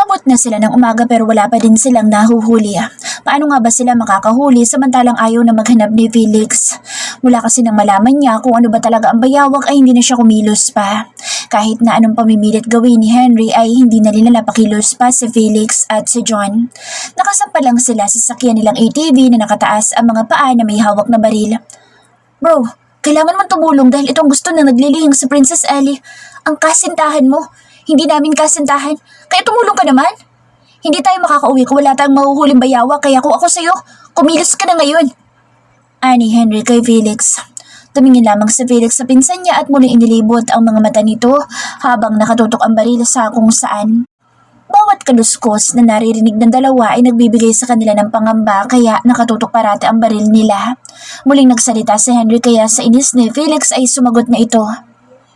Umabot na sila ng umaga pero wala pa din silang nahuhuli. Paano nga ba sila makakahuli samantalang ayaw na maghanap ni Felix? Mula kasi nang malaman niya kung ano ba talaga ang bayawak ay hindi na siya kumilos pa. Kahit na anong pamimilit gawin ni Henry ay hindi na nila napakilos pa si Felix at si John. Nakasampa lang sila sa sakyan nilang ATV na nakataas ang mga paa na may hawak na baril. Bro, kailangan mong tumulong dahil itong gusto na naglilihing si Princess Ellie. Ang kasintahan mo. Hindi namin kasintahan. Kaya tumulong ka naman. Hindi tayo makakauwi kung wala tayong mahuhuling bayawak kaya kung ako sa'yo, kumilos ka na ngayon. Ani Henry kay Felix. Tumingin lamang si Felix sa pinsan niya at muling inilibot ang mga mata nito habang nakatutok ang baril sa kung saan. Bawat kaluskos na naririnig ng dalawa ay nagbibigay sa kanila ng pangamba kaya nakatutok parati ang baril nila. Muling nagsalita si Henry kaya sa inis ni Felix ay sumagot na ito.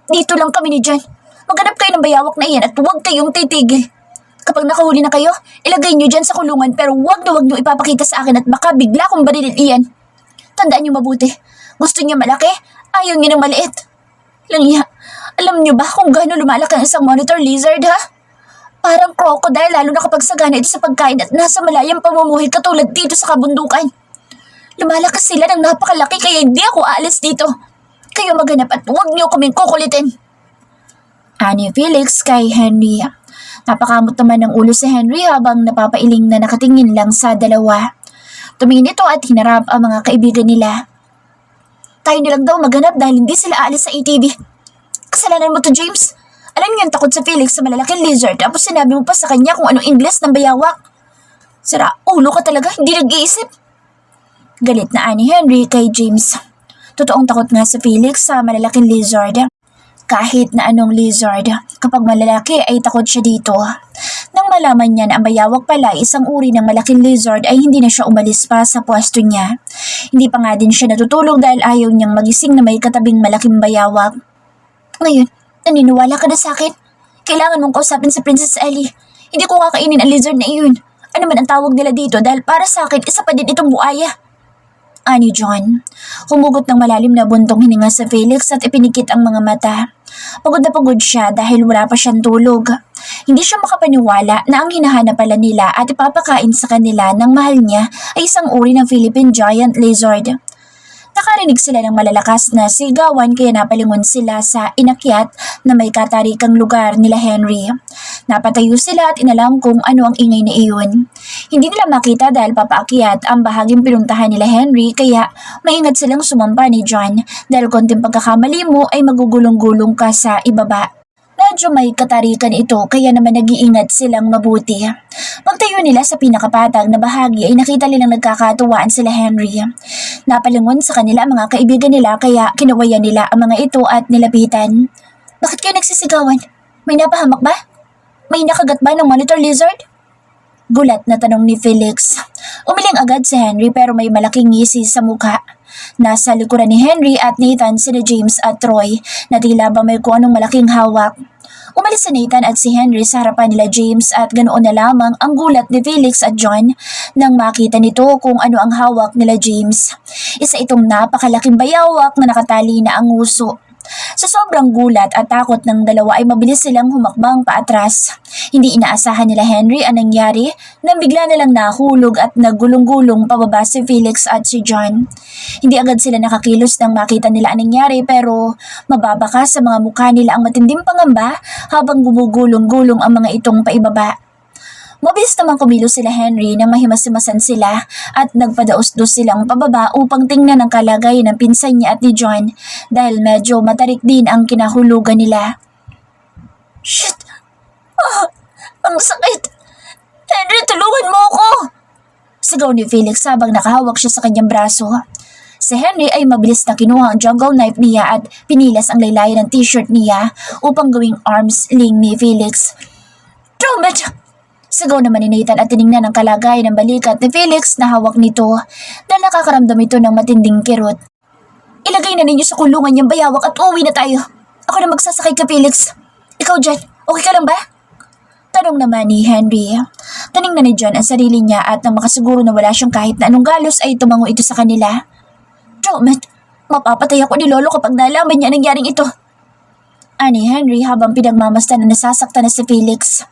Dito lang kami ni John. Maghanap kayo ng bayawak na iyan at huwag kayong titigil. Kapag nakahuli na kayo, ilagay niyo dyan sa kulungan pero huwag niyo ipapakita sa akin at baka bigla kong barilin iyan. Tandaan niyo mabuti. Gusto niyo malaki? Ayaw niyo ng maliit. Langya, alam niyo ba kung gaano lumalaki ang isang monitor lizard ha? Parang crocodile lalo na kapag sagana ito sa pagkain at nasa malayang pamumuhay katulad dito sa kabundukan. Lumalakas sila ng napakalaki kaya hindi ako aalis dito. Kayo maghanap at huwag niyo kaming kukulitin. Ani Felix kay Henry. Napakamot naman ng ulo si Henry habang napapailing na nakatingin lang sa dalawa. Tumingin ito at hinarap ang mga kaibigan nila. Tayo nilang daw maghanap dahil hindi sila aalis sa ATV. Kasalanan mo to, James. Alam niyo yung takot sa Felix sa malalaking lizard tapos sinabi mo pa sa kanya kung anong Ingles ng bayawak. Sira, ulo ka talaga, hindi nag-iisip. Galit na ani Henry kay James. Totoong takot nga sa Felix sa malalaking lizard. Kahit na anong lizard, kapag malalaki ay takot siya dito. Nang malaman niya na ang bayawak pala isang uri ng malaking lizard ay hindi na siya umalis pa sa pwesto niya. Hindi pa nga din siya natutulog dahil ayaw niyang magising na may katabing malaking bayawak. Ngayon, naniniwala ka na sa akin? Kailangan mong kausapin si Princess Ellie. Hindi ko kakainin ang lizard na iyon. Ano man ang tawag nila dito dahil para sa akin isa pa din itong buaya. Ani John. Humugot ng malalim na buntong hininga sa Felix at ipinikit ang mga mata. Pagod na pagod siya dahil wala pa siyang tulog. Hindi siya makapaniwala na ang hinahanap pala nila at ipapakain sa kanila ng mahal niya ay isang uri ng Philippine Giant Lizard. Nakarinig sila ng malalakas na sigawan kaya napalingon sila sa inakyat na may katarikang lugar nila Henry. Napatayo sila at inalam kung ano ang ingay na iyon. Hindi nila makita dahil papaakyat ang bahaging pinuntahan nila Henry kaya maingat silang sumampa ni John dahil konting pagkakamali mo ay magugulong-gulong ka sa ibaba. Medyo may katarikan ito kaya naman nag-iingat silang mabuti. Pagtayo nila sa pinakapatag na bahagi ay nakita nilang nagkakatuwaan sila Henry. Napalingon sa kanila ang mga kaibigan nila kaya kinawayan nila ang mga ito at nilapitan. Bakit kayo nagsisigawan? May napahamak ba? May nakagat ba ng monitor lizard? Gulat na tanong ni Felix. Umiling agad si Henry pero may malaking ngisi sa mukha. Nasa likuran ni Henry at Nathan sina James at Troy na tila ba may kung anong malaking hawak. Umalis si Nathan at si Henry sa harapan nila James at ganoon na lamang ang gulat ni Felix at John nang makita nito kung ano ang hawak nila James. Isa itong napakalaking bayawak na nakatali na ang nguso. Sa sobrang gulat at takot ng dalawa ay mabilis silang humakbang paatras. Hindi inaasahan nila Henry ang nangyari nang bigla nilang nahulog at naggulong-gulong pababa si Felix at si John. Hindi agad sila nakakilos nang makita nila ang nangyari pero mababaka sa mga mukha nila ang matinding pangamba habang gumugulong-gulong ang mga itong paibaba. Mabilis naman kumilos sila Henry nang mahimas-himasan sila at nagpadaos-dos silang pababa upang tingnan ang kalagayan ng pinsan niya at ni John dahil medyo matarik din ang kinahulugan nila. Shit! Ang sakit! Henry, tulungan mo ako! Sigaw ni Felix habang nakahawak siya sa kanyang braso. Si Henry ay mabilis na kinuha ang jungle knife niya at pinilas ang laylayan ng t-shirt niya upang gawing arms sling ni Felix. Damn it! Sigaw naman ni Nathan at tiningnan ang kalagayan ng balikat ni Felix na hawak nito dahil nakakaramdam ito ng matinding kirot. Ilagay na ninyo sa kulungan yung bayawak at uuwi na tayo. Ako na magsasakay ka, Felix. Ikaw dyan, okay ka lang ba? Tanong naman ni Henry. Tiningnan ni John ang sarili niya at nang makasiguro na wala siyang kahit na anong galos ay tumango ito sa kanila. Damn it! Mapapatay ako ni Lolo kapag nalaman niya nangyaring ito. ani Henry habang pinagmamasdan na nasasaktan na si Felix.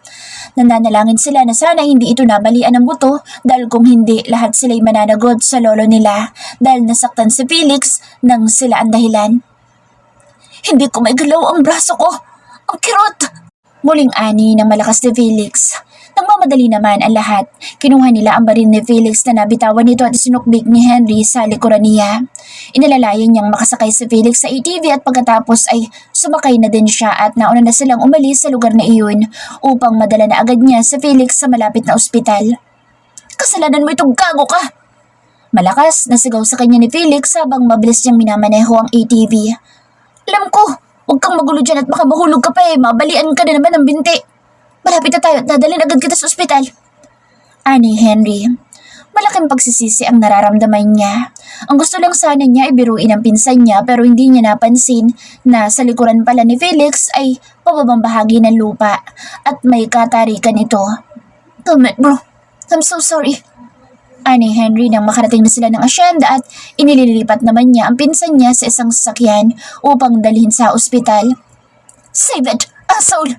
Nananalangin sila na sana hindi ito nabalian ng buto dahil kung hindi lahat sila'y mananagod sa lolo nila dahil nasaktan si Felix nang sila ang dahilan. Hindi ko maigalaw ang braso ko. Ang kirot! Muling ani ng malakas ni Felix. Nagmamadali naman ang lahat. Kinuha nila ang baril ni Felix na nabitawan nito at sinukbik ni Henry sa likuran niya. Inalalayan niyang makasakay si Felix sa ATV at pagkatapos ay sumakay na din siya at nauna na silang umalis sa lugar na iyon upang madala na agad niya si Felix sa malapit na ospital. Kasalanan mo itong gago ka! Malakas na sigaw sa kanya ni Felix habang mabilis niyang minamaneho ang ATV. Alam ko, huwag kang magulo dyan at baka mahulog ka pa mabalian ka na naman ng binti. Malapit na tayo at dadalhin agad kita sa ospital. Ani Henry. Malaking pagsisisi ang nararamdaman niya. Ang gusto lang sana niya ay biruin ang pinsan niya pero hindi niya napansin na sa likuran pala ni Felix ay pababang bahagi ng lupa at may katarikan ito. Damn it, bro. I'm so sorry. Ani Henry nang makarating na sila ng asyenda at inililipat naman niya ang pinsan niya sa isang sasakyan upang dalhin sa ospital. Save it, asshole!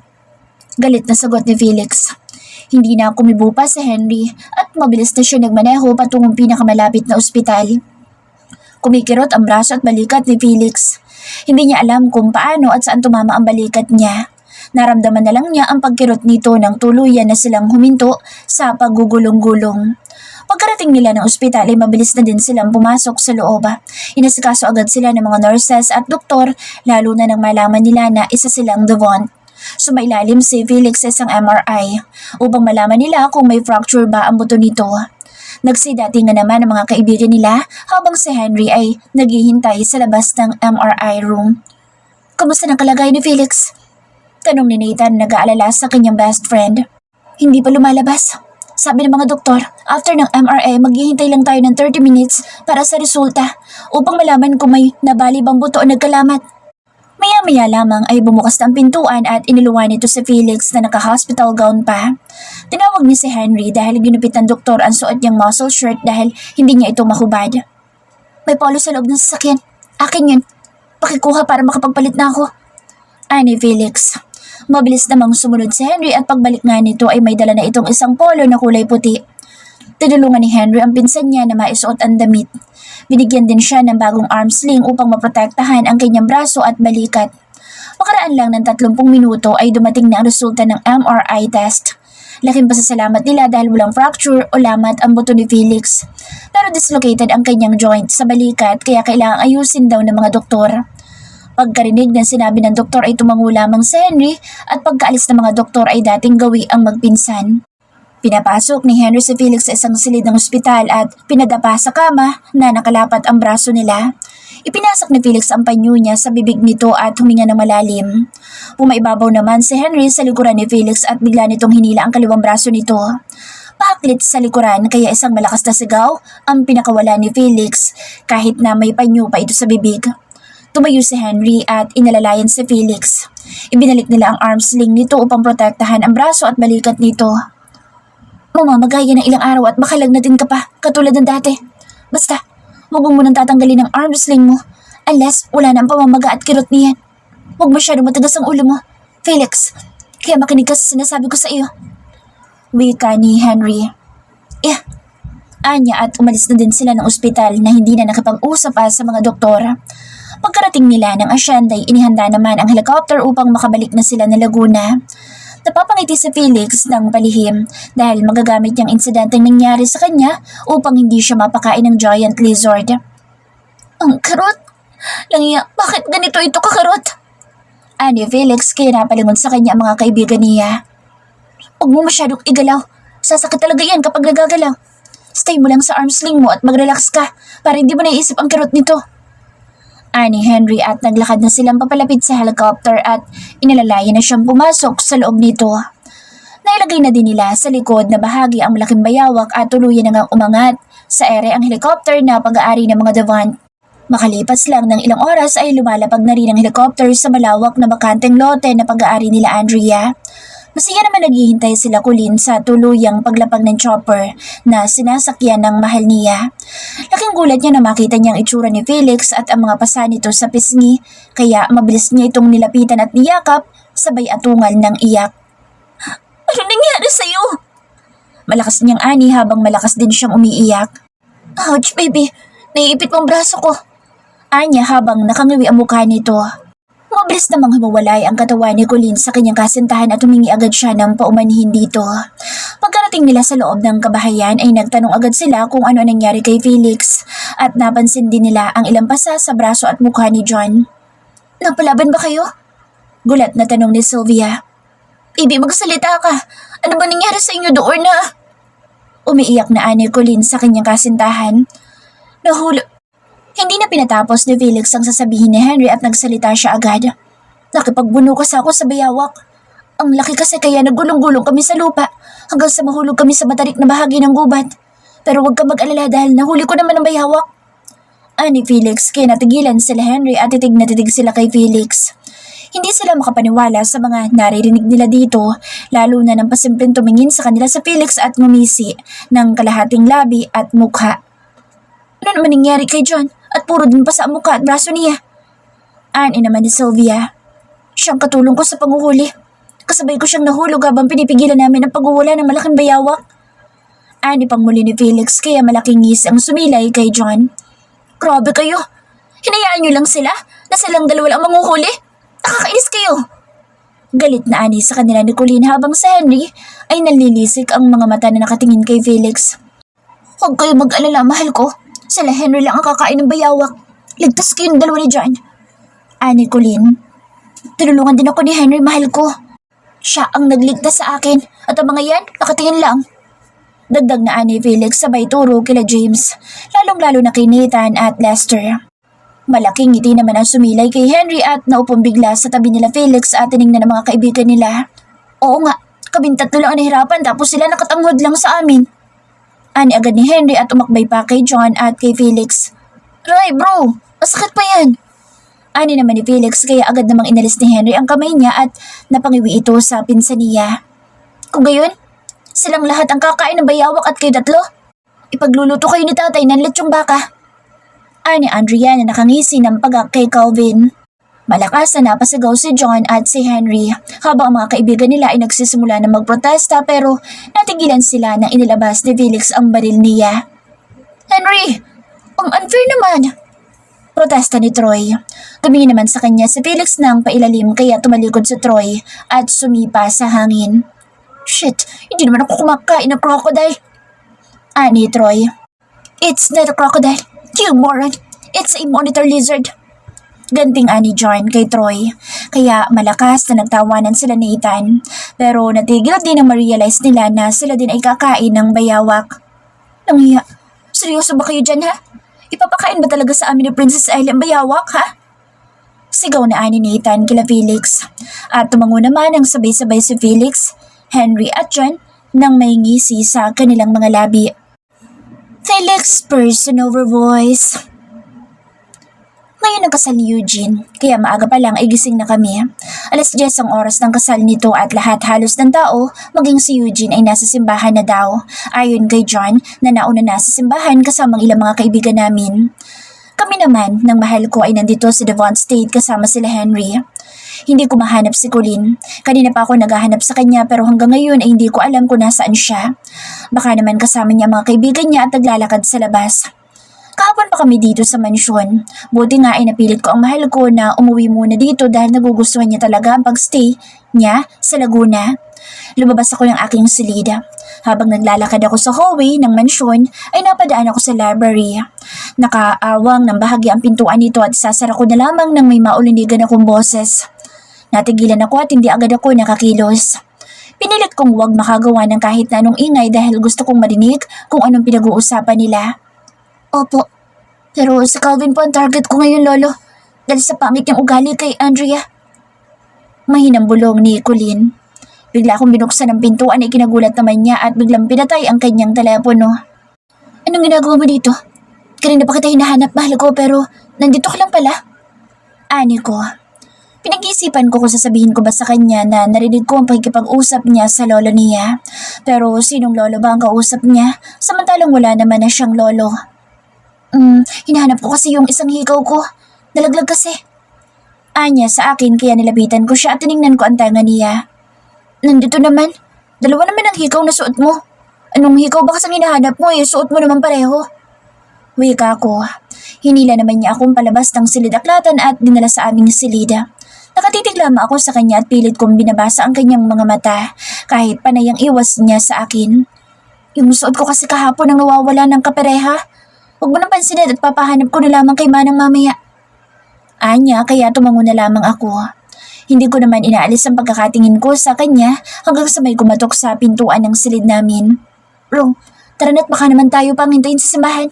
Galit na sagot ni Felix. Hindi na kumibo pa si Henry at mabilis na siya nagmaneho patungong pinakamalapit na ospital. Kumikirot ang braso at balikat ni Felix. Hindi niya alam kung paano at saan tumama ang balikat niya. Naramdaman na lang niya ang pagkirot nito nang tuluyan na silang huminto sa paggugulong-gulong. Pagkarating nila ng ospital ay mabilis na din silang pumasok sa loob. Inasikaso agad sila ng mga nurses at doktor lalo na nang malaman nila na isa silang Devon. Sumailalim si Felix sa isang MRI upang malaman nila kung may fracture ba ang buto nito. Nagsidating na naman ang mga kaibigan nila habang si Henry ay naghihintay sa labas ng MRI room. Kamusta ang kalagayan ni Felix? Tanong ni Nathan nag-aalala sa kanyang best friend. Hindi pa lumalabas. Sabi ng mga doktor, after ng MRI maghihintay lang tayo ng 30 minutes para sa resulta upang malaman kung may nabali bang buto o nagkalamat. Maya-maya lamang ay bumukas na ang pintuan at iniluwan nito si Felix na naka-hospital gown pa. Tinawag niya si Henry dahil ginupit ng doktor ang suot niyang muscle shirt dahil hindi niya ito mahubad. May polo sa loob ng sasakyan. Akin yun. Pakikuha para makapagpalit na ako. Ani Felix. Mabilis namang sumunod si Henry at pagbalik nga nito ay may dala na itong isang polo na kulay puti. Tinulungan ni Henry ang pinsan niya na maisuot ang damit. Binigyan din siya ng bagong arm sling upang maprotektahan ang kanyang braso at balikat. Makaraan lang ng 30 minuto ay dumating na ang resulta ng MRI test. Laking pasasalamat nila dahil walang fracture o lamat ang buto ni Felix. Pero dislocated ang kanyang joint sa balikat kaya kailangang ayusin daw ng mga doktor. Pagkarinig ng sinabi ng doktor ay tumango lamang si Henry at pagkaalis ng mga doktor ay dating gawi ang magpinsan. Pinapasok ni Henry si Felix sa isang silid ng ospital at pinadapa sa kama na nakalapat ang braso nila. Ipinasak ni Felix ang panyo niya sa bibig nito at huminga ng malalim. Pumaibabaw naman si Henry sa likuran ni Felix at bigla nitong hinila ang kaliwang braso nito. Paklit sa likuran kaya isang malakas na sigaw ang pinakawala ni Felix kahit na may panyo pa ito sa bibig. Tumayo si Henry at inalalayan si Felix. Ibinalik nila ang arm sling nito upang protektahan ang braso at balikat nito. Mamamagaya ng ilang araw at makalagnatin ka pa, katulad ng dati. Basta, huwag mo munang tatanggalin ang arm sling mo, unless wala na ang pamamaga at kirot niyan. Huwag masyadong matigas ang ulo mo, Felix, kaya makinig ka sa sinasabi ko sa iyo. Wika ni Henry. Anya at umalis na din sila ng ospital na hindi na nakipag-usap pa sa mga doktor. Pagkarating nila ng asyenda ay inihanda naman ang helicopter upang makabalik na sila ng Laguna. Napapangiti si Felix ng palihim dahil magagamit niyang insidenteng nangyari sa kanya upang hindi siya mapakain ng giant lizard. Ang karot! Langya, bakit ganito ito kakarot? Ani Felix kaya napalingon sa kanya ang mga kaibigan niya. Huwag mo masyadong igalaw. Sasakit talaga yan kapag nagagalaw. Stay mo lang sa arm sling mo at mag-relax ka para hindi mo naisip ang karot nito. Ani Henry at naglakad na silang papalapit sa helicopter at inalalayan na siyang pumasok sa loob nito. Nailagay na din nila sa likod na bahagi ang malaking bayawak at tuluyan na ngang umangat sa ere ang helicopter na pag-aari ng mga Devon. Makalipas lang ng ilang oras ay lumalapag na rin ang helicopter sa malawak na bakanteng lote na pag-aari nila Andrea. Masaya naman naghihintay sila Colleen sa tuluyang paglapag ng chopper na sinasakyan ng mahal niya. Laking gulat niya na makita niyang itsura ni Felix at ang mga pasa nito sa pisngi, kaya mabilis niya itong nilapitan at niyakap sabay atungal ng iyak. Ano nangyari sa'yo? Malakas niyang ani habang malakas din siyang umiiyak. Ouch baby, naiipit mong braso ko. Anya habang nakangiwi ang mukha nito. Mabilis namang humawalay ang katawan ni Colleen sa kanyang kasintahan at humingi agad siya ng paumanhin dito. Pagkarating nila sa loob ng kabahayan ay nagtanong agad sila kung ano nangyari kay Felix at napansin din nila ang ilang pasa sa braso at mukha ni John. Napalaban ba kayo? Gulat na tanong ni Sylvia. Baby, magsalita ka. Ano ba nangyari sa inyo doon na? Umiiyak na ani Colleen sa kanyang kasintahan. Hindi na pinatapos ni Felix ang sasabihin ni Henry at nagsalita siya agad. Nakipagbuno kasi ako sa bayawak. Ang laki kasi kaya nagulong-gulong kami sa lupa hanggang sa mahulog kami sa matarik na bahagi ng gubat. Pero huwag ka mag-alala dahil nahuli ko naman ang bayawak. Ani Felix kaya natigilan sila Henry at titig na titig sila kay Felix. Hindi sila makapaniwala sa mga naririnig nila dito, lalo na nang pasimpleng tumingin sa kanila sa Felix at ngumisi ng kalahating labi at mukha. Ano naman nangyari kay John? At puro din pa sa mukha at braso niya. Ani naman ni Sylvia. Siyang katulong ko sa panguhuli. Kasabay ko siyang nahulog habang pinipigilan namin ang paghuhula ng malaking bayawak. Ani pang muli ni Felix kaya malaking ngisi ang sumilay kay John. Grabe kayo. Hinayaan niyo lang sila na silang dalawa lang manguhuli. Nakakainis kayo. Galit na ani sa kanila ni Colleen habang sa Henry ay nalilisik ang mga mata na nakatingin kay Felix. Huwag kayo mag-alala, mahal ko. Sila Henry lang ang kakain ng bayawak. Ligtas kayong dalawa ni John. Ani Colleen. Tinulungan din ako ni Henry, mahal ko. Siya ang nagligtas sa akin at ang mga yan, nakatingin lang. Dagdag na ani Felix sabay turo kila James, lalong-lalo na kay Nathan at Lester. Malaking ngiti naman ang sumilay kay Henry at naupong bigla sa tabi nila Felix at tinignan ng mga kaibigan nila. Oo nga, kaming tatlo lang ang nahirapan tapos sila nakatanghod lang sa amin. Ani agad ni Henry at umakbay pa kay John at kay Felix. Ray bro, masakit pa yan. Ani naman ni Felix kaya agad namang inalis ni Henry ang kamay niya at napangiwi ito sa pinsan niya. Kung gayon, silang lahat ang kakain ng bayawak at kayo tatlo. Ipagluluto kayo ni tatay ng lechong baka. Ani Andrea na nakangisi ng pagak kay Calvin. Malakas na napasigaw si John at si Henry habang ang mga kaibigan nila ay nagsisimula na magprotesta pero natigilan sila nang inilabas ni Felix ang baril niya. Henry! Ang unfair naman! Protesta ni Troy. Tumingin naman sa kanya si Felix nang pailalim kaya tumalikod si Troy at sumipa sa hangin. Shit! Hindi naman ako kumakain ng crocodile! Ani Troy. It's not a crocodile! You moron! It's a monitor lizard! Ganting ani John kay Troy, kaya malakas na nagtawanan sila ni Ethan. Pero natigil din na ma-realize nila na sila din ay kakain ng bayawak. Nanghiya, seryoso ba kayo dyan ha? Ipapakain ba talaga sa amin ni Princess Ellie ang bayawak ha? Sigaw na ani ni Ethan kila Felix. At tumango naman ang sabay-sabay si Felix, Henry at John nang may ngisi sa kanilang mga labi. Felix personal voice. Ngayon ang kasal ni Eugene, kaya maaga pa lang ay gising na kami. 10:00 ang oras ng kasal nito at lahat halos ng tao, maging si Eugene ay nasa simbahan na daw. Ayon kay John na nauna na sa simbahan kasamang ilang mga kaibigan namin. Kami naman, ng mahal ko ay nandito sa Devon State kasama sila Henry. Hindi ko mahanap si Colleen. Kanina pa ako naghahanap sa kanya pero hanggang ngayon ay hindi ko alam kung nasaan siya. Baka naman kasama niya mga kaibigan niya at naglalakad sa labas. Kahapon pa kami dito sa mansyon. Buti nga ay napilit ko ang mahal ko na umuwi muna dito dahil nagugustuhan niya talaga ang pagstay niya sa Laguna. Lumabas ako ng aking silida. Habang naglalakad ako sa hallway ng mansyon ay napadaan ako sa library. Nakaawang ng bahagi ang pintuan nito at sasara ko na lamang nang may maulinigan akong boses. Natigilan ako at hindi agad ako nakakilos. Pinilit kong huwag makagawa ng kahit na anong ingay dahil gusto kong marinig kung anong pinag-uusapan nila. Opo, pero si Calvin po ang target ko ngayon, Lolo. Dahil sa pangit niyang ugali kay Andrea. Mahinang bulong ni Colleen. Bigla akong binuksan ang pintuan ay kinagulat naman niya at biglang pinatay ang kanyang telepono. Anong ginagawa mo dito? Kanina pa kita hinahanap, mahal ko, pero nandito ka lang pala. Ani ko. Pinag-iisipan ko kung sasabihin ko ba sa kanya na narinig ko ang pakikipag-usap niya sa lolo niya. Pero sinong lolo ba ang kausap niya? Samantalang wala naman na siyang lolo. Hinahanap ko kasi yung isang hikaw ko. Nalaglag kasi. Anya sa akin kaya nilapitan ko siya at tiningnan ko ang tanga niya. Nandito naman. Dalawa naman ang hikaw na suot mo. Anong hikaw ba kasang hinahanap mo suot mo naman pareho. Wika ko. Hinila naman niya akong palabas ng silid-aklatan at dinala sa aming silida. Nakatitig lamang ako sa kanya at pilit kong binabasa ang kanyang mga mata kahit panay ang iwas niya sa akin. Yung suot ko kasi kahapon ang nawawala ng kapareha. Huwag mo nang pansinin at papahanap ko na lamang kay Manang mamaya. Anya kaya tumango na lamang ako. Hindi ko naman inaalis ang pagkakatingin ko sa kanya hanggang sa may kumatok sa pintuan ng silid namin. Rong, tara na't baka naman tayo pang hintayin sa simbahan.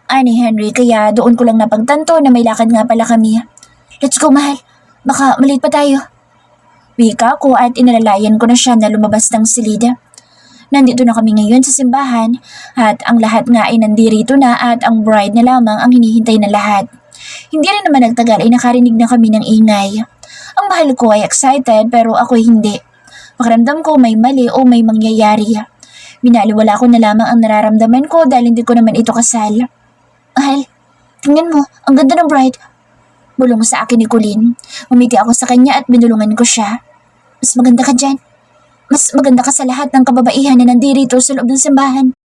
Ani Henry kaya doon ko lang napagtanto na may lakad nga pala kami. Let's go mahal. Baka malate pa tayo. Wika ko at inalalayan ko na siya na lumabas ng silid. Nandito na kami ngayon sa simbahan at ang lahat nga ay nandirito na at ang bride na lamang ang hinihintay na lahat. Hindi rin naman nagtagal ay nakarinig na kami ng ingay. Ang mahal ko ay excited pero ako'y hindi. Pakiramdam ko may mali o may mangyayari. Binaliwala ko na lamang ang nararamdaman ko dahil hindi ko naman ito kasal. Mahal, tingnan mo, ang ganda ng bride. Bulong sa akin ni Colleen. Umiti ako sa kanya at binulungan ko siya. Mas maganda ka dyan. Mas maganda ka sa lahat ng kababaihan na nandirito sa loob ng simbahan.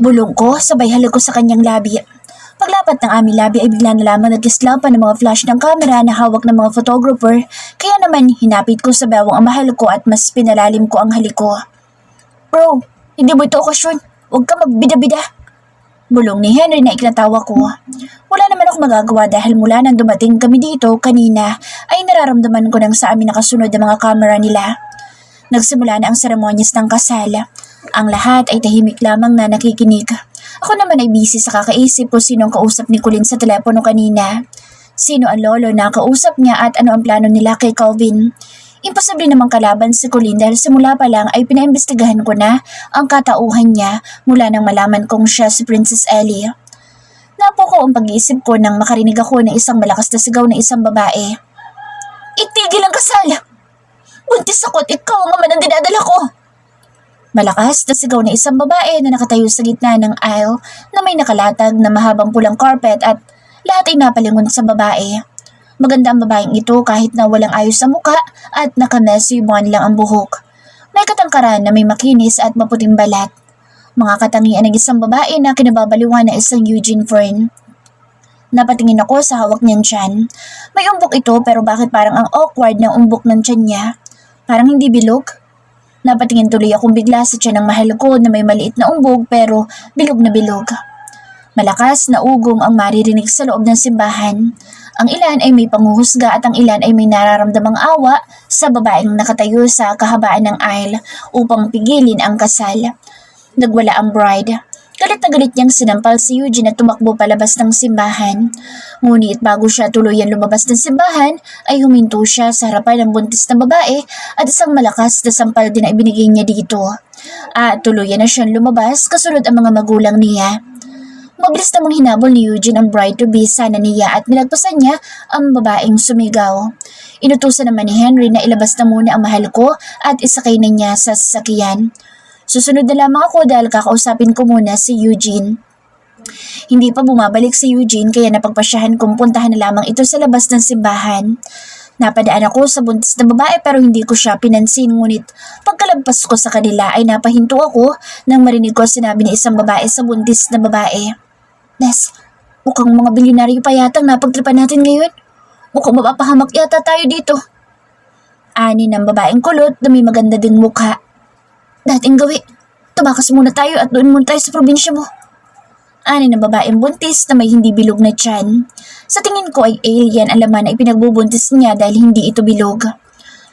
Bulong ko, sabay halik ko sa kanyang labi. Paglapat ng aming labi ay bigla na lamang nagkislapan ng mga flash ng camera na hawak ng mga photographer, kaya naman hinapit ko sa bewang ang mahal ko at mas pinalalim ko ang halik ko. Bro, hindi mo ito okasyon. Huwag ka magbida-bida. Bulong ni Henry na ikinatawa ko. Wala naman ako magagawa dahil mula nang dumating kami dito kanina ay nararamdaman ko nang sa amin nakasunod ang mga camera nila. Nagsimula na ang seremonyas ng kasal. Ang lahat ay tahimik lamang na nakikinig. Ako naman ay busy sa kakaisip kung sino ang kausap ni Colleen sa telepono kanina. Sino ang lolo na kausap niya at ano ang plano nila kay Calvin. Imposible namang kalaban si Colleen dahil simula pa lang ay pinaimbestigahan ko na ang katauhan niya mula nang malaman kong siya si Princess Ellie. Napo ko ang pag-iisip ko nang makarinig ako ng isang malakas na sigaw ng isang babae. Itigil ang kasal! Buntis ako at ikaw ang ama ng dinadala ko! Malakas na sigaw ng isang babae na nakatayo sa gitna ng aisle na may nakalatag na mahabang pulang carpet at lahat ay napalingon sa babae. Maganda ang babaeng ito kahit na walang ayos sa muka at nakamessy blonde lang ang buhok. May katangkaran na may makinis at maputing balat. Mga katangian ng isang babae na kinababaliwan na isang Eugene Fern. Napatingin ako sa hawak niyang tiyan. May umbok ito pero bakit parang ang awkward ng umbok ng tiyan niya? Parang hindi bilog? Napatingin tuloy akong bigla sa tiyan ng mahal ko na may maliit na umbog pero bilog na bilog. Malakas na ugong ang maririnig sa loob ng simbahan. Ang ilan ay may panghuhusga at ang ilan ay may nararamdamang awa sa babaeng nakatayo sa kahabaan ng aisle upang pigilin ang kasal. Nagwala ang bride. Galit na galit niyang sinampal si Eugene at tumakbo palabas ng simbahan. Ngunit bago siya tuluyan lumabas ng simbahan, ay huminto siya sa harapan ng buntis na babae at isang malakas na sampal din na ibinigay niya dito. At tuluyan na siyang lumabas kasunod ang mga magulang niya. Mabilis namang hinabol ni Eugene ang bride-to-be sana niya at nilagpasan niya ang babaeng sumigaw. Inutusan naman ni Henry na ilabas na muna ang mahal ko at isakay na niya sa sasakyan. Susunod na lamang ako dahil kakausapin ko muna si Eugene. Hindi pa bumabalik si Eugene kaya napagpasyahan kong puntahan na lamang ito sa labas ng simbahan. Napadaan ako sa buntis na babae pero hindi ko siya pinansin ngunit pagkalagpas ko sa kanila ay napahinto ako nang marinig ko sinabi ng isang babae sa buntis na babae. Nes, mukhang mga bilyonaryo pa yatang napagtripan natin ngayon. Mukhang mapapahamak yata tayo dito. Ani ng babaeng kulot na may maganda ding mukha. Dating gawi, tumakas muna tayo at doon muna tayo sa probinsya mo. Ani ng babaeng buntis na may hindi bilog na tiyan. Sa tingin ko ay alien ang laman na ipinagbubuntis niya dahil hindi ito bilog.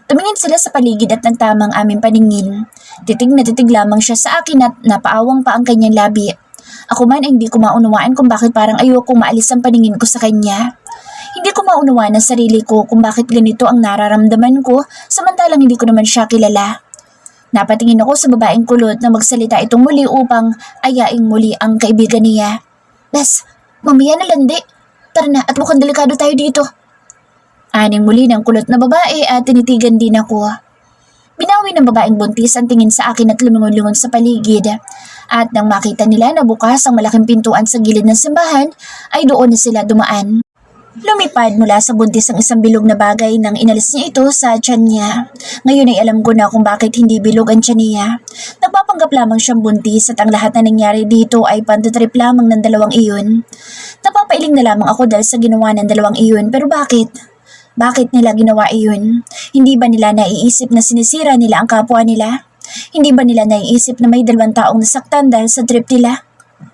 Tumingin sila sa paligid at nagtamang aming paningin. Titig na titig lamang siya sa akin at napaawang pa ang kanyang labi. Ako man ay hindi ko maunawaan kung bakit parang ayokong maalis ang paningin ko sa kanya. Hindi ko maunawaan ang sarili ko kung bakit ganito ang nararamdaman ko samantalang hindi ko naman siya kilala. Napatingin ako sa babaeng kulot na magsalita itong muli upang ayaing muli ang kaibigan niya. Bes, mamaya na landi. Tara na at mukhang delikado tayo dito. Aning muli ng kulot na babae at tinitigan din ako. Binawi ng babaeng buntis ang tingin sa akin at lumingon-lingon sa paligid. At nang makita nila na bukas ang malaking pintuan sa gilid ng simbahan, ay doon na sila dumaan. Lumipad mula sa buntis ang isang bilog na bagay nang inalis niya ito sa tiyan niya. Ngayon ay alam ko na kung bakit hindi bilog ang tiyan niya. Nagpapanggap lamang siyang buntis at ang lahat na nangyari dito ay pantatrip lamang ng dalawang iyon. Napapailing na lamang ako dahil sa ginawa ng dalawang iyon, pero bakit? Bakit nila ginawa iyon? Hindi ba nila naiisip na sinisira nila ang kapwa nila? Hindi ba nila naiisip na may 2 taong nasaktan dahil sa trip nila?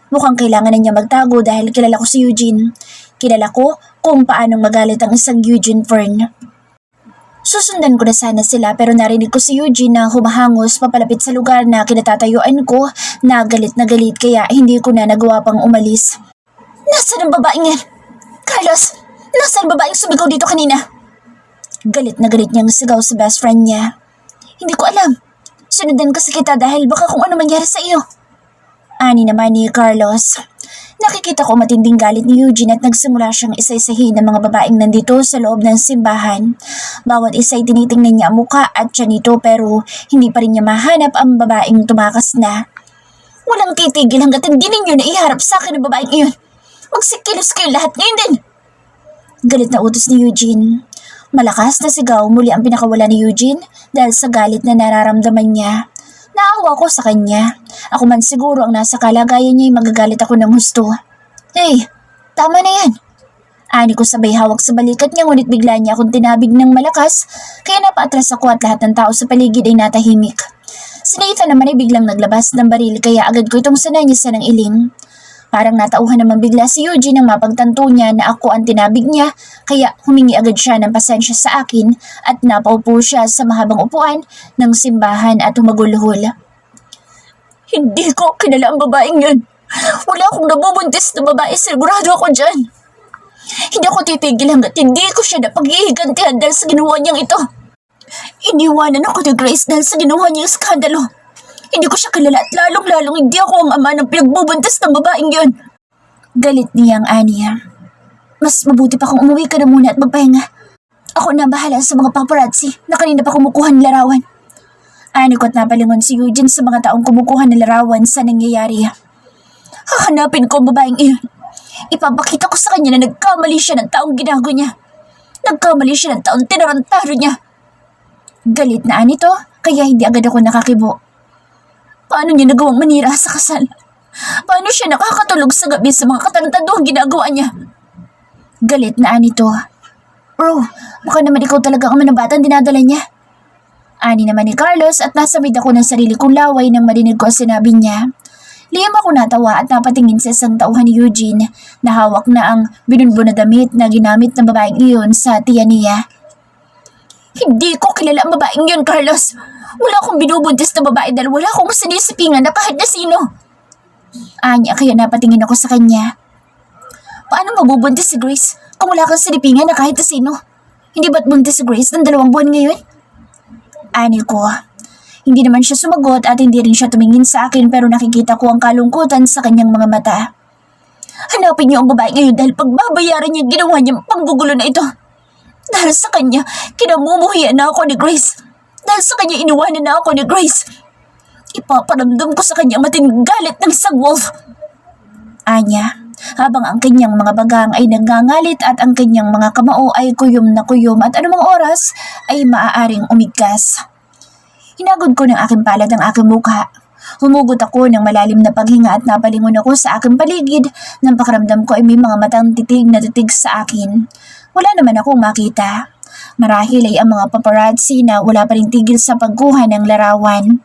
Mukhang kailangan na niya magtago dahil kilala ko si Eugene. Kilala ko kung paanong magalit ang isang Eugene Fern. Susundan ko na sana sila pero narinig ko si Eugene na humahangos papalapit sa lugar na kinatatayuan ko na galit kaya hindi ko na nagawa pang umalis. Nasaan ang babaeng yan? Carlos, nasaan ang babaeng sumigaw dito kanina? Galit niyang sigaw sa best friend niya. Hindi ko alam. Sundan kasi kita dahil baka kung ano mangyari sa iyo. Ani naman ni Carlos. Nakikita ko matinding galit ni Eugene at nagsimula siyang isa-isahin ng mga babaeng nandito sa loob ng simbahan. Bawat isa ay tinitingnan niya ang muka at tiyan nito pero hindi pa rin niya mahanap ang babaeng tumakas na. Walang titigil hanggat hindi ninyo na iharap sa akin ang babaeng iyon. Magsikilos kayo lahat ngayon din. Galit na utos ni Eugene. Malakas na sigaw muli ang pinakawala ni Eugene dahil sa galit na nararamdaman niya. Naawa ko sa kanya. Ako man siguro ang nasa kalagayan niya ay magagalit ako ng husto. Hey, tama na yan. Ani ko sabay hawak sa balikat niya ngunit bigla niya akong tinabig ng malakas kaya napaatras ako at lahat ng tao sa paligid ay natahimik. Si Nathan naman ay biglang naglabas ng baril kaya agad ko itong sananyasan ng iling. Parang natauhan naman bigla si Eugene nang mapagtanto niya na ako ang tinabig niya kaya humingi agad siya ng pasensya sa akin at napaupo siya sa mahabang upuan ng simbahan at humagulhol. Hindi ko kilala ang babaeng yun. Wala akong nabubuntis na babae, sigurado ako dyan. Hindi ako titigil hanggat hindi ko siya napaghihigantihan dahil sa ginawa niyang ito. Iniwanan ako ni Grace dahil sa ginawa niyang skandalo. Hindi ko siya kilala at lalong-lalong hindi ako ang ama ng pinagbubuntis ng babaeng yun. Galit niyang Anya. Mas mabuti pa kung umuwi ka na muna at magpahinga. Ako na bahala sa mga paparazzi na kanina pa kumukuha ng larawan. Ani ko at napalingon si Eugene sa mga taong kumukuha ng larawan sa nangyayari. Hahanapin ko ang babaeng iyon. Ipapakita ko sa kanya na nagkamali siya ng taong ginago niya. Nagkamali siya ng taong tinarantado niya. Galit na Ani to, kaya hindi agad ako nakakibo. Paano niya nagawang manira sa kasal? Paano siya nakakatulog sa gabi sa mga katarantaduhang ginagawa niya? Galit na Ani to. Bro, baka naman ikaw talaga ang manabatang dinadala niya. Ani naman ni Carlos at nasamid ako ng sarili kong laway nang marinig ko ang sinabi niya. Lihim ako natawa at napatingin sa isang tauhan ni Eugene na hawak na ang binunbun na damit na ginamit ng babaeng iyon sa tiyan niya. Hindi ko kilala ang babaeng yun, Carlos. Wala akong binubuntis na babae dahil wala akong sinisipingan na kahit na sino. Anya, kaya napatingin ako sa kanya. Paano mabubuntis si Grace kung wala kang sinipingan na kahit na sino? Hindi ba't buntis si Grace ng 2 buwan ngayon? Ani ko. Hindi naman siya sumagot at hindi rin siya tumingin sa akin pero nakikita ko ang kalungkutan sa kanyang mga mata. Hanapin niyo ang babae ngayon dahil pagbabayaran niya ginawa niyang panggugulo na ito. Dahil sa kanya, kinamumuhian na ako ni Grace. Dahil sa kanya, iniwanan na ako ni Grace. Ipaparamdam ko sa kanya matinding galit ng isang wolf. Anya, habang ang kanyang mga bagang ay nagngangalit at ang kanyang mga kamao ay kuyom na kuyom at anumang oras ay maaaring umigkas. Hinagod ko ng aking palad ang aking mukha. Humugot ako ng malalim na paghinga at napalingon ako sa aking paligid nang pakiramdam ko ay may mga matang titig na titig sa akin. Wala naman akong makita. Marahil ay ang mga paparazzi na wala pa rin tigil sa pagkuha ng larawan.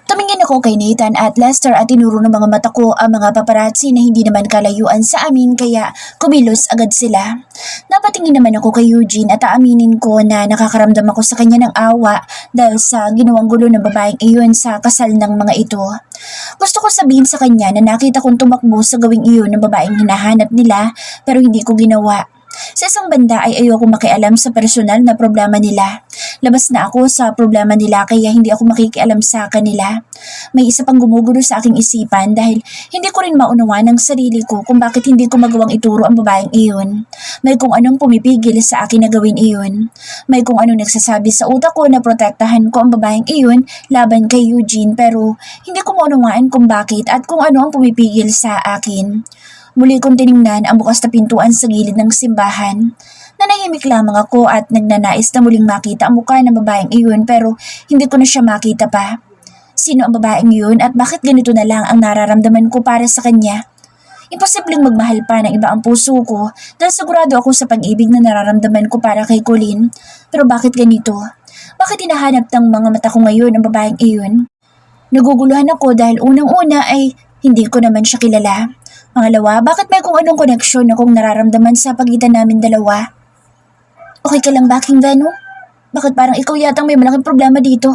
Tumingin ako kay Nathan at Lester at tinuro ng mga mata ko ang mga paparazzi na hindi naman kalayuan sa amin kaya kumilos agad sila. Napatingin naman ako kay Eugene at aaminin ko na nakakaramdam ako sa kanya ng awa dahil sa ginawang gulo ng babaeng iyon sa kasal ng mga ito. Gusto ko sabihin sa kanya na nakita kong tumakbo sa gawing iyon ng babaeng hinahanap nila pero hindi ko ginawa. Sa isang banda ay ayoko makialam sa personal na problema nila. Labas na ako sa problema nila kaya hindi ako makikialam sa kanila. May isa pang gumugulo sa aking isipan dahil hindi ko rin maunawa ng sarili ko kung bakit hindi ko magawang ituro ang babaeng iyon. May kung anong pumipigil sa akin na gawin iyon. May kung anong nagsasabi sa utak ko na protektahan ko ang babaeng iyon laban kay Eugene pero hindi ko maunawaan kung bakit at kung ano ang pumipigil sa akin. Muli kong tiningnan ang bukas na pintuan sa gilid ng simbahan. Nanahimik lamang ako at nagnanais na muling makita ang mukha ng babaeng iyon pero hindi ko na siya makita pa. Sino ang babaeng iyon at bakit ganito na lang ang nararamdaman ko para sa kanya? Imposibleng magmahal pa ng iba ang puso ko dahil sigurado ako sa pag-ibig na nararamdaman ko para kay Colleen. Pero bakit ganito? Bakit hinahanap ng mga mata ko ngayon ang babaeng iyon? Naguguluhan ako dahil unang-una ay hindi ko naman siya kilala. Pangalawa, bakit may kung anong koneksyon akong nararamdaman sa pagitan namin dalawa? Okay ka lang ba, King Venu? Bakit parang ikaw yatang may malaking problema dito?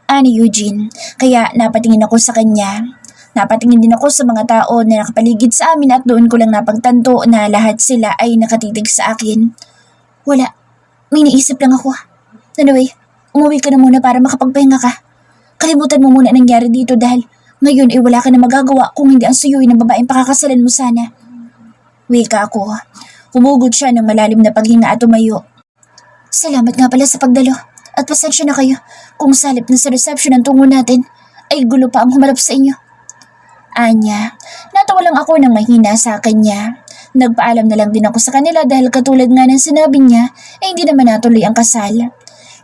Ani Eugene, kaya napatingin ako sa kanya. Napatingin din ako sa mga tao na nakapaligid sa amin at doon ko lang napagtanto na lahat sila ay nakatitig sa akin. Wala, may naisip lang ako. Anyway, umuwi ka na muna para makapagpahinga ka. Kalimutan mo muna nangyari dito dahil ngayon ay wala ka na magagawa kung hindi ang suyuin ng babaeng pakakasalan mo sana. Wika ako. Humugod siya ng malalim na paghinga at tumayo. Salamat nga pala sa pagdalo at pasensya na kayo kung salip na sa reception ang tungo natin ay gulo pa ang humarap sa inyo. Anya, natawa lang ako ng mahina sa kanya. Nagpaalam na lang din ako sa kanila dahil katulad nga ng sinabi niya ay hindi naman natuloy ang kasal.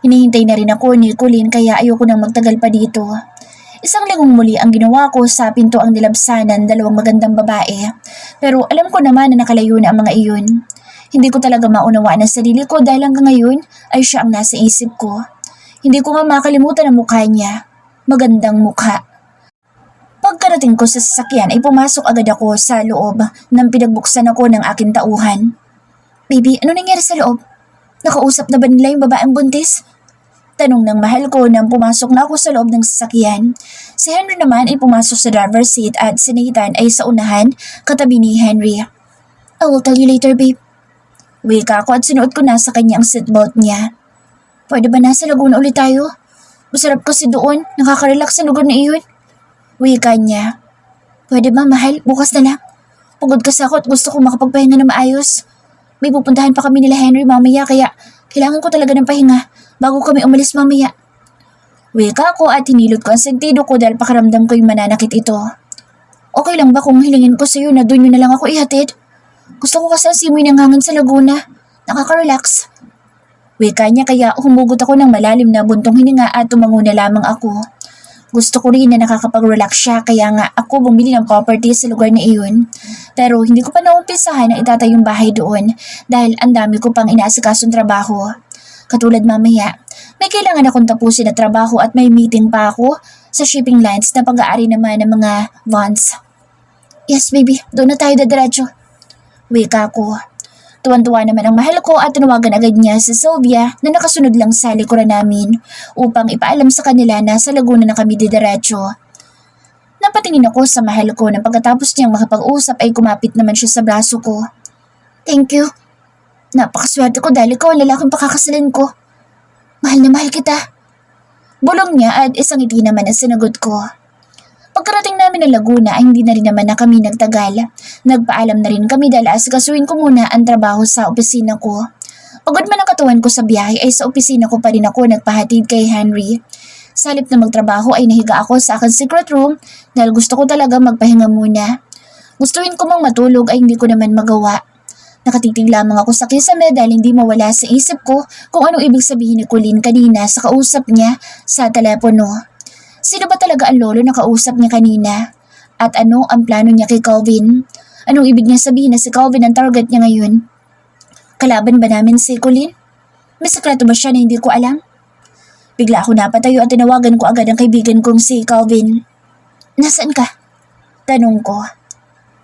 Hinihintay na rin ako ni Colleen kaya ayoko nang magtagal pa dito. Isang lingong muli ang ginawa ko sa pinto ang nilabsanan dalawang magandang babae. Pero alam ko naman na nakalayo na ang mga iyon. Hindi ko talaga maunawaan ang sarili ko dahil hanggang ngayon ay siya ang nasa isip ko. Hindi ko nga makalimutan ang mukha niya. Magandang mukha. Pagkarating ko sa sasakyan ay pumasok agad ako sa loob nang pinagbuksan ako ng aking tauhan. Baby, ano nangyari sa loob? Nakausap na ba nila yung babaeng buntis? Tanong ng mahal ko nang pumasok na ako sa loob ng sasakyan. Si Henry naman ay pumasok sa driver's seat at si Nathan ay sa unahan katabi ni Henry. I will tell you later, babe. Wika ako at sinuot ko na sa kanya ang seatbelt niya. Pwede ba nasa Laguna ulit tayo? Masarap kasi doon, nakaka-relax sa lugar na iyon. Wika niya. Pwede ba mahal, bukas na lang? Pagod kasi ako at gusto ko makapagpahinga na maayos. May pupuntahan pa kami nila Henry mamaya kaya kailangan ko talaga ng pahinga bago kami umalis mamaya. Wika ko at hinilot ko ang sentido ko dahil pakiramdam ko yung mananakit ito. Okay lang ba kung hilingin ko sa iyo na doon yun na lang ako ihatid? Gusto ko kasi ang simoy ng hangin sa Laguna. Nakaka-relax. Wika niya kaya humugot ako ng malalim na buntong hininga at tumango na lamang ako. Gusto ko rin na nakakapag-relax siya kaya nga ako bumili ng property sa lugar na iyon. Pero hindi ko pa naumpisahan na itatay yung bahay doon dahil ang dami ko pang inaasikasong trabaho. Katulad mamaya, may kailangan akong tapusin na trabaho at may meeting pa ako sa shipping lines na pag-aari naman ng mga vans. Yes baby, doon na tayo dadiretso. Wika ko. Tuwan-tuwa naman ang mahal ko at tinawagan agad niya si Sylvia na nakasunod lang sa likuran namin upang ipaalam sa kanila na sa Laguna na kami didiretso. Napatingin ako sa mahal ko na pagkatapos niyang makapag-usap ay kumapit naman siya sa braso ko. Thank you. Napakaswerte ko dahil ikaw ang lalaking pakakasalin ko. Mahal na mahal kita. Bulong niya at isang ngiti naman ang sinagot ko. Pagkarating namin ng Laguna ay hindi na rin naman na kami nagtagal. Nagpaalam na rin kami dahil asikasuhin ko muna ang trabaho sa opisina ko. Pagod man ang katawan ko sa biyahe ay sa opisina ko pa rin ako nagpahatid kay Henry. Sa halip na magtrabaho ay nahiga ako sa aking secret room dahil gusto ko talaga magpahinga muna. Gustuhin ko mang matulog ay hindi ko naman magawa. Nakatitig lamang ako sa kisame dahil hindi mawala sa isip ko kung anong ibig sabihin ni Colleen kanina sa kausap niya sa telepono. Sino ba talaga ang lolo na kausap niya kanina? At ano ang plano niya kay Calvin? Anong ibig niya sabihin na si Calvin ang target niya ngayon? Kalaban ba namin si Colleen? May sekreto ba siya na hindi ko alam? Bigla ako napatayo at tinawagan ko agad ang kaibigan kong si Calvin. Nasaan ka? Tanong ko.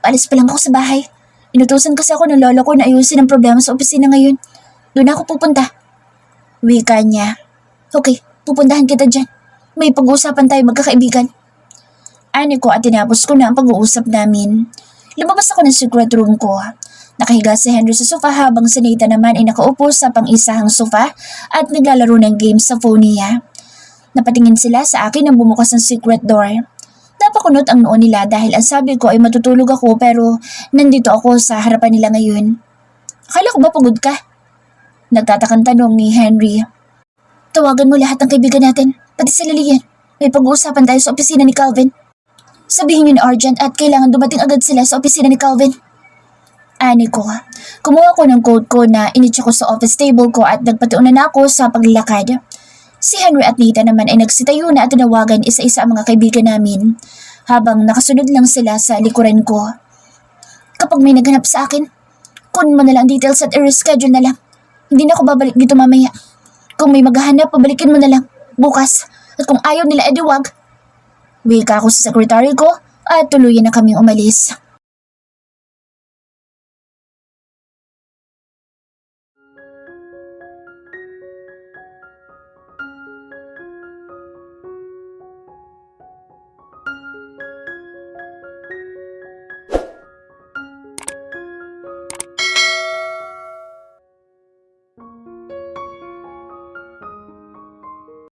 Alis pa lang ako sa bahay. Inutusan kasi ako ng lolo ko na ayusin ang problema sa opisina ngayon. Doon ako pupunta. Wika niya. Okay, pupuntahan kita dyan. May pag-uusapan tayo magkakaibigan. Ani ko at tinapos ko na ang pag-uusap namin. Lumabas ako ng secret room ko. Nakahiga si Henry sa sofa habang si Nathan naman ay nakaupo sa pang-isahang sofa at naglalaro ng games sa phone niya. Napatingin sila sa akin nang bumukas ang secret door. Napakunot ang noo nila dahil ang sabi ko ay matutulog ako pero nandito ako sa harapan nila ngayon. Akala ko ba pagod ka? Nagtatakang tanong ni Henry. Tawagan mo lahat ng kaibigan natin, pati si Lilian. May pag-uusapan tayo sa opisina ni Calvin. Sabihin niyo ni Argent at kailangan dumating agad sila sa opisina ni Calvin. Ani ko. Kumuha ko ng code ko na initsa ko sa office table ko at nagpatiunan na ako sa paglalakad. Si Henry at Nita naman ay nagsitayo na at tinawagan isa-isa ang mga kaibigan namin habang nakasunod lang sila sa likuran ko. Kapag may naghanap sa akin, kunin mo na lang details at i-reschedule na lang. Hindi na ako babalik dito mamaya. Kung may maghahanap, pabalikin mo na lang bukas. At kung ayaw nila, edi wag. Wika ako sa sekretary ko at tuluyan na kaming umalis.